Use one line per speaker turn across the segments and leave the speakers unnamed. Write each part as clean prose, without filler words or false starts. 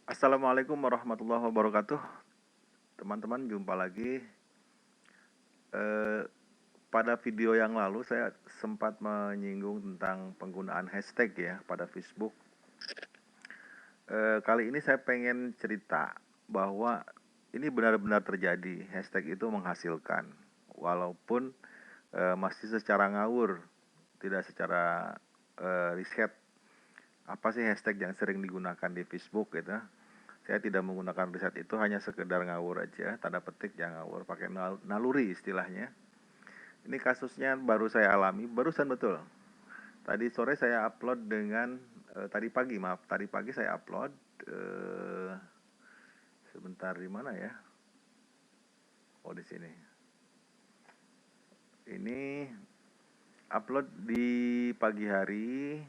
Assalamualaikum warahmatullahi wabarakatuh. Teman-teman, jumpa lagi. Eh, Pada video yang lalu saya sempat menyinggung tentang penggunaan hashtag ya pada Facebook. Kali ini saya pengen cerita bahwa ini benar-benar terjadi. Hashtag itu menghasilkan, walaupun masih secara ngawur, tidak secara riset. Apa sih hashtag yang sering digunakan di Facebook gitu? Saya tidak menggunakan riset itu, hanya sekedar ngawur aja, tanda petik yang ngawur, pakai naluri istilahnya. Ini kasusnya baru saya alami, barusan betul. Tadi sore saya upload dengan tadi pagi saya upload eh, sebentar di mana ya? Oh, di sini. Ini upload di pagi hari.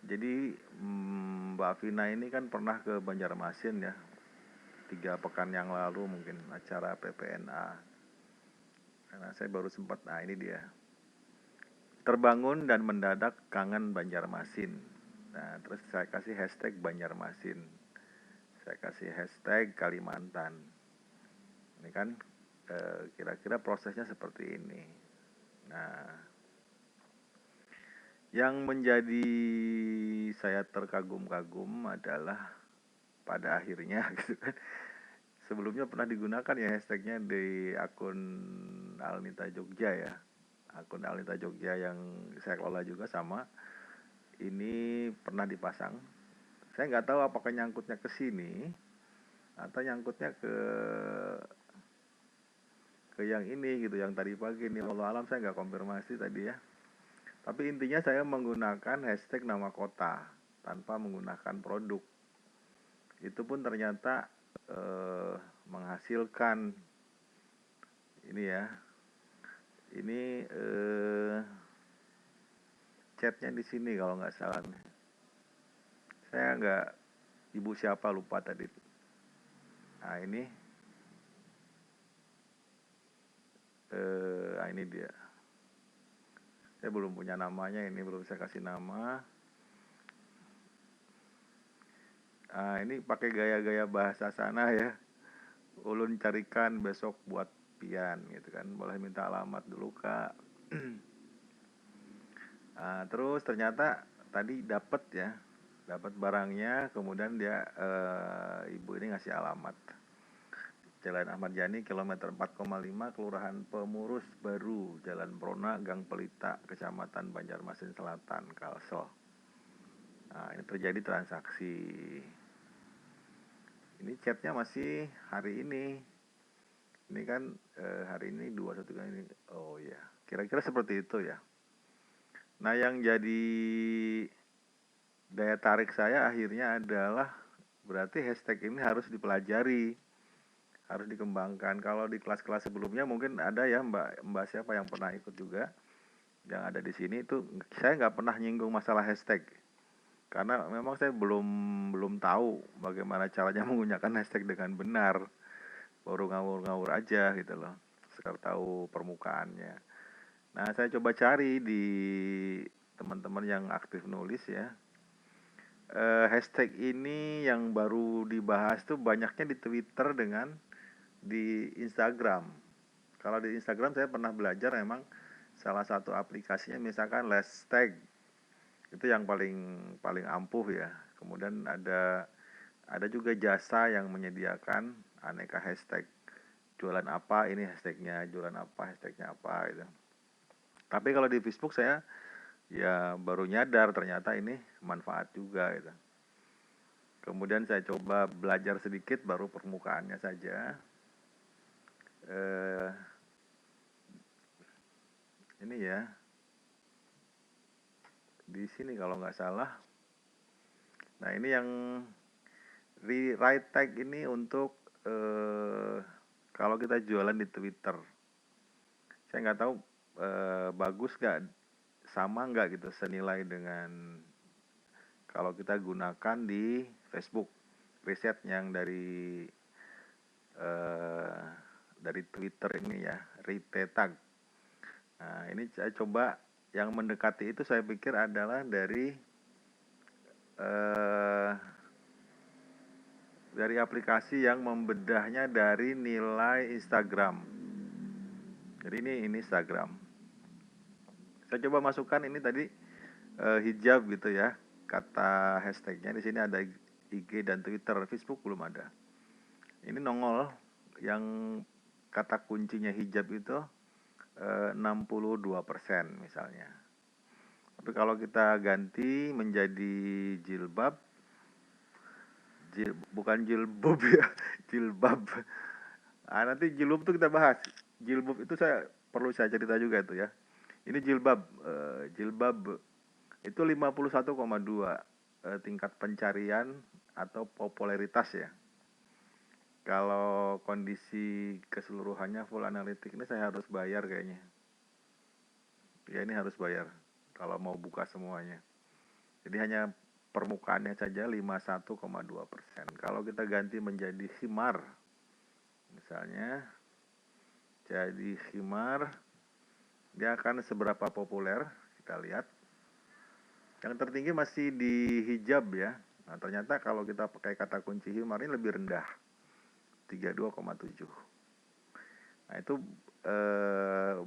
Jadi Mbak Vina ini kan pernah ke Banjarmasin ya, 3 pekan yang lalu mungkin acara PPNA. Karena saya baru sempat, nah ini dia. Terbangun dan mendadak kangen Banjarmasin. Nah, terus saya kasih hashtag Banjarmasin. Saya kasih hashtag Kalimantan. Ini kan kira-kira prosesnya seperti ini. Nah, yang menjadi saya terkagum-kagum adalah pada akhirnya gitu kan. Sebelumnya pernah digunakan ya hashtagnya di akun Alnita Jogja ya. Akun Alnita Jogja yang saya kelola juga sama. Ini pernah dipasang. Saya nggak tahu apakah nyangkutnya ke sini atau nyangkutnya ke yang ini gitu, yang tadi pagi ini. Walau alam saya nggak konfirmasi tadi ya. Tapi intinya saya menggunakan hashtag nama kota tanpa menggunakan produk. Itu pun ternyata menghasilkan ini ya. Ini chatnya di sini kalau nggak salah. Saya nggak, ibu siapa lupa tadi. Nah ini dia. Saya belum punya namanya, ini belum saya kasih nama. Nah, ini pakai gaya-gaya bahasa sana ya. Ulun carikan besok buat pian gitu kan. Boleh minta alamat dulu kak. Nah, terus ternyata tadi dapat ya, dapat barangnya. Kemudian dia ibu ini ngasih alamat. Jalan Ahmad Yani, kilometer 4,5, Kelurahan Pemurus Baru, Jalan Prona, Gang Pelita, Kecamatan Banjarmasin Selatan, Kalsel. Nah, ini terjadi transaksi. Ini chatnya masih hari ini. Ini kan hari ini 21 kan ini. Oh ya, kira-kira seperti itu ya. Nah, yang jadi daya tarik saya akhirnya adalah berarti hashtag ini harus dipelajari, harus dikembangkan. Kalau di kelas-kelas sebelumnya mungkin ada ya Mbak siapa yang pernah ikut juga, yang ada di sini itu saya nggak pernah nyinggung masalah hashtag karena memang saya belum belum tahu bagaimana caranya menggunakan hashtag dengan benar. Baru ngawur-ngawur aja gitu loh, sekedar tahu permukaannya. Nah, saya coba cari di teman-teman yang aktif nulis ya. Hashtag ini yang baru dibahas tuh banyaknya di Twitter dengan di Instagram. Kalau di Instagram saya pernah belajar memang salah satu aplikasinya misalkan Hashtag. Itu yang paling paling ampuh ya. Kemudian ada juga jasa yang menyediakan aneka hashtag. Jualan apa ini hashtagnya, jualan apa hashtagnya apa gitu. Tapi kalau di Facebook saya ya baru nyadar ternyata ini manfaat juga gitu. Kemudian saya coba belajar sedikit baru permukaannya saja. eh, ini ya di sini kalau nggak salah. Nah, ini yang rewrite tag ini untuk kalau kita jualan di Twitter. Saya nggak tahu bagus nggak, sama nggak gitu senilai dengan kalau kita gunakan di Facebook. Riset yang eh, dari Twitter ini ya, retweet tag. Nah, ini saya coba yang mendekati itu, saya pikir adalah dari eh, dari aplikasi yang membedahnya dari nilai Instagram. Jadi ini Instagram. Saya coba masukkan ini tadi hijab gitu ya, kata hashtagnya. Di sini ada IG dan Twitter, Facebook belum ada. Ini nongol yang kata kuncinya hijab itu 62% misalnya. Tapi kalau kita ganti menjadi jilbab, bukan jilbab ya, jilbab. Nanti jilbab itu kita bahas. Jilbab itu perlu saya cerita juga itu ya. Ini jilbab, jilbab itu 51,2 tingkat pencarian atau popularitas ya. Kalau kondisi keseluruhannya full analitik ini saya harus bayar kayaknya. Ya ini harus bayar kalau mau buka semuanya. Jadi hanya permukaannya saja 51,2%. Kalau kita ganti menjadi khimar, misalnya, jadi khimar, dia akan seberapa populer? Kita lihat. Yang tertinggi masih di hijab ya. Nah ternyata kalau kita pakai kata kunci khimar ini lebih rendah, 32,7. Nah itu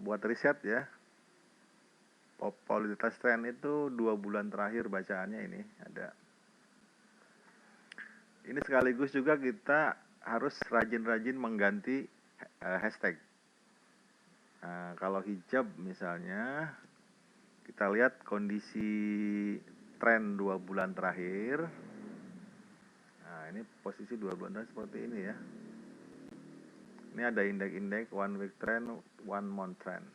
buat riset ya. Popularitas tren itu 2 bulan terakhir bacaannya ini ada. Ini sekaligus juga kita harus rajin-rajin mengganti hashtag. Nah, kalau hijab misalnya, kita lihat kondisi tren 2 bulan terakhir. Nah ini posisi 2 bulan terakhir seperti ini ya. Ini ada indeks-indeks 1 week trend, 1 month trend.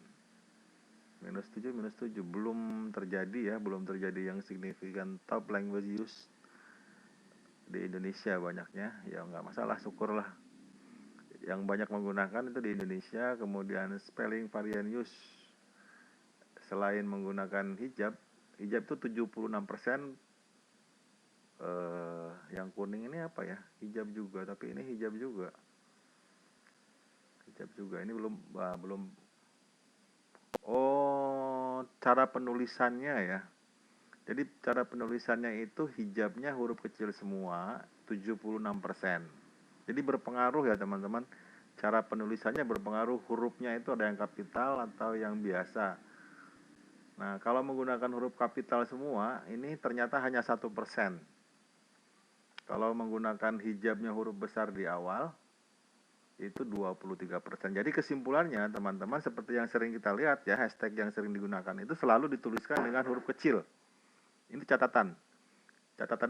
-7, belum terjadi ya, belum terjadi yang signifikan top language use di Indonesia banyaknya. Ya nggak masalah, syukurlah. Yang banyak menggunakan itu di Indonesia. Kemudian spelling variant use selain menggunakan hijab itu 76%. Yang kuning ini apa ya? Hijab juga, tapi ini hijab juga. Ini belum. Oh, cara penulisannya ya. Jadi cara penulisannya itu hijabnya huruf kecil semua, 76%. Jadi berpengaruh ya teman-teman. Cara penulisannya berpengaruh, hurufnya itu ada yang kapital atau yang biasa. Nah, kalau menggunakan huruf kapital semua, ini ternyata hanya 1%. Kalau menggunakan hijabnya huruf besar di awal, itu 23%. Jadi kesimpulannya teman-teman, seperti yang sering kita lihat ya, hashtag yang sering digunakan itu selalu dituliskan dengan huruf kecil. Ini catatan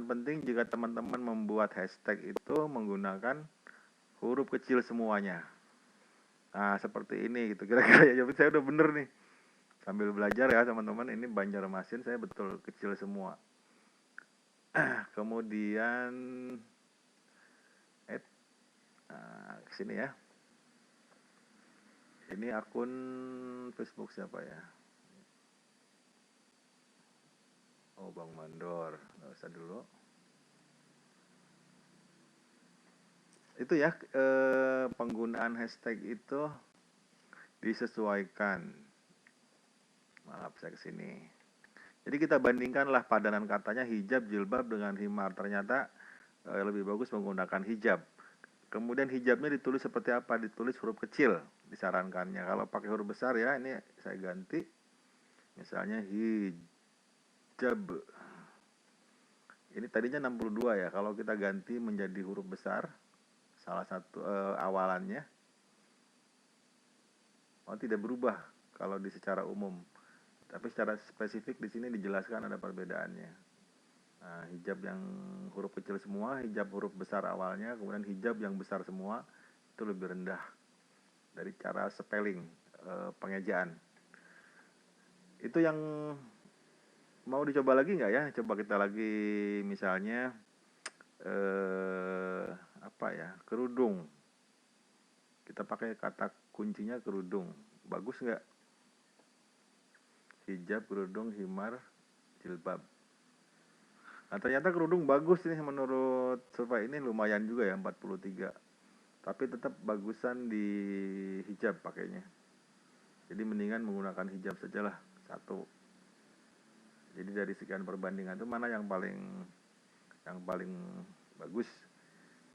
penting jika teman-teman membuat hashtag itu menggunakan huruf kecil semuanya. Nah seperti ini gitu kira-kira ya. Jadi saya udah bener nih, sambil belajar ya teman-teman. Ini Banjarmasin saya betul kecil semua. Kemudian kesini ya. Ini akun Facebook siapa ya? Oh, Bang Mandor. Nggak usah dulu. Itu ya, penggunaan hashtag itu disesuaikan. Maaf, saya kesini. Jadi kita bandingkanlah padanan katanya hijab, jilbab dengan himar. Ternyata lebih bagus menggunakan hijab. Kemudian hijabnya ditulis seperti apa? Ditulis huruf kecil disarankannya. Kalau pakai huruf besar ya, ini saya ganti. Misalnya hijab. Ini tadinya 62 ya. Kalau kita ganti menjadi huruf besar, salah satu awalannya, tidak berubah kalau di secara umum. Tapi secara spesifik di sini dijelaskan ada perbedaannya. Nah, hijab yang huruf kecil semua, hijab huruf besar awalnya, kemudian hijab yang besar semua itu lebih rendah dari cara spelling, pengejaan. Itu yang mau dicoba lagi nggak ya? Coba kita lagi misalnya kerudung. Kita pakai kata kuncinya kerudung. Bagus nggak? Hijab, kerudung, himar, jilbab. Nah ternyata kerudung bagus nih menurut survei ini, lumayan juga ya 43. Tapi tetap bagusan di hijab pakainya. Jadi mendingan menggunakan hijab sajalah satu. Jadi dari sekian perbandingan itu mana yang paling bagus?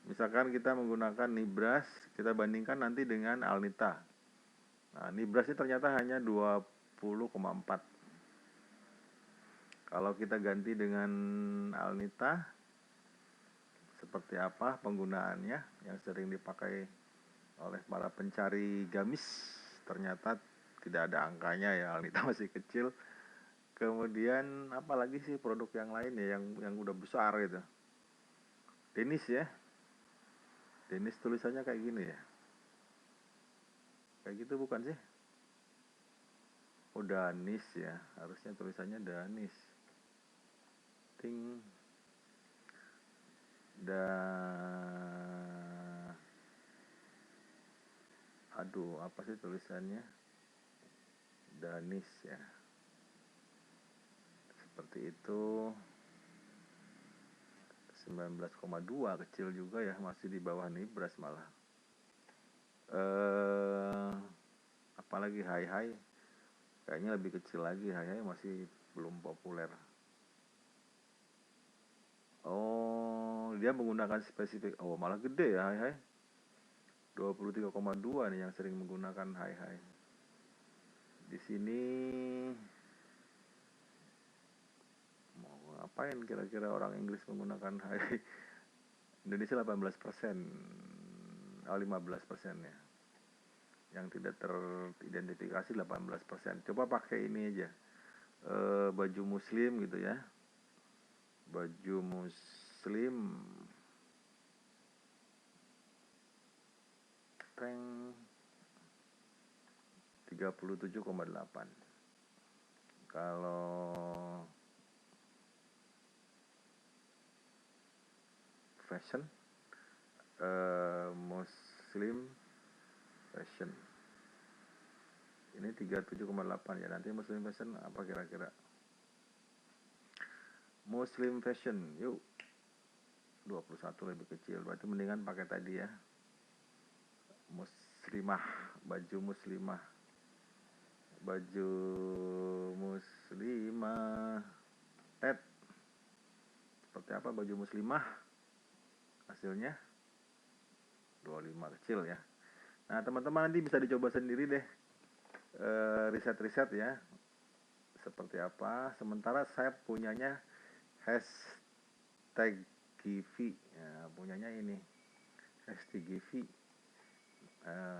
Misalkan kita menggunakan Nibras, kita bandingkan nanti dengan Alnita. Nah, Nibras ini ternyata hanya 20,4. Kalau kita ganti dengan Alnita, seperti apa penggunaannya yang sering dipakai oleh para pencari gamis, ternyata tidak ada angkanya ya, Alnita masih kecil. Kemudian apalagi sih produk yang lain ya yang udah besar gitu. Denis ya. Denis tulisannya kayak gini ya. Kayak gitu bukan sih? Oh, Danis ya. Harusnya tulisannya Danis. Ting aduh, apa sih tulisannya? Danis ya. Seperti itu. 19,2, kecil juga ya, masih di bawah Nibras malah. Apalagi Hai-Hai, kayaknya lebih kecil lagi. Hai-Hai masih belum populer. Oh, dia menggunakan spesifik. Oh, malah gede ya Hai-Hai. 23,2 nih yang sering menggunakan Hai-Hai. Di sini mau ngapain kira-kira orang Inggris menggunakan Hai-Hai? Indonesia 18%, 15% ya. Yang tidak teridentifikasi 18%. Coba pakai ini aja, baju muslim gitu ya. Baju muslim rank 37,8. Kalau fashion, muslim fashion ini 37,8 ya. Nanti muslim fashion apa kira-kira? Muslim fashion yuk, 21 lebih kecil, berarti mendingan pakai tadi ya, muslimah, baju muslimah. Baju muslimah seperti apa baju muslimah? Hasilnya 25, kecil ya. Nah, teman-teman nanti bisa dicoba sendiri deh, riset-riset ya seperti apa. Sementara saya punyanya hashtag Givi ya, punyanya ini hashtag Givi.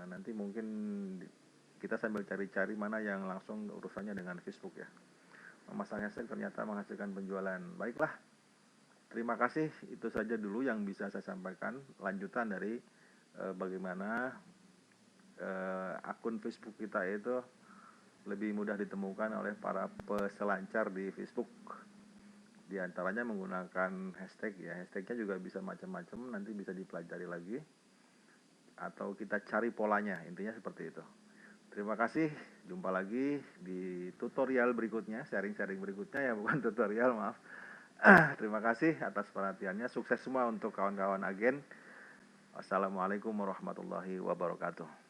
Nanti mungkin kita sambil cari-cari mana yang langsung urusannya dengan Facebook ya. Memasang hashtag ternyata menghasilkan penjualan. Baiklah, terima kasih. Itu saja dulu yang bisa saya sampaikan. Lanjutan dari bagaimana akun Facebook kita itu lebih mudah ditemukan oleh para peselancar di Facebook. Di antaranya menggunakan hashtag ya. Hashtagnya juga bisa macam-macam, nanti bisa dipelajari lagi atau kita cari polanya. Intinya seperti itu. Terima kasih. Jumpa lagi di tutorial berikutnya, sharing-sharing berikutnya ya, bukan tutorial, maaf. Terima kasih atas perhatiannya. Sukses semua untuk kawan-kawan agen. Wassalamualaikum warahmatullahi wabarakatuh.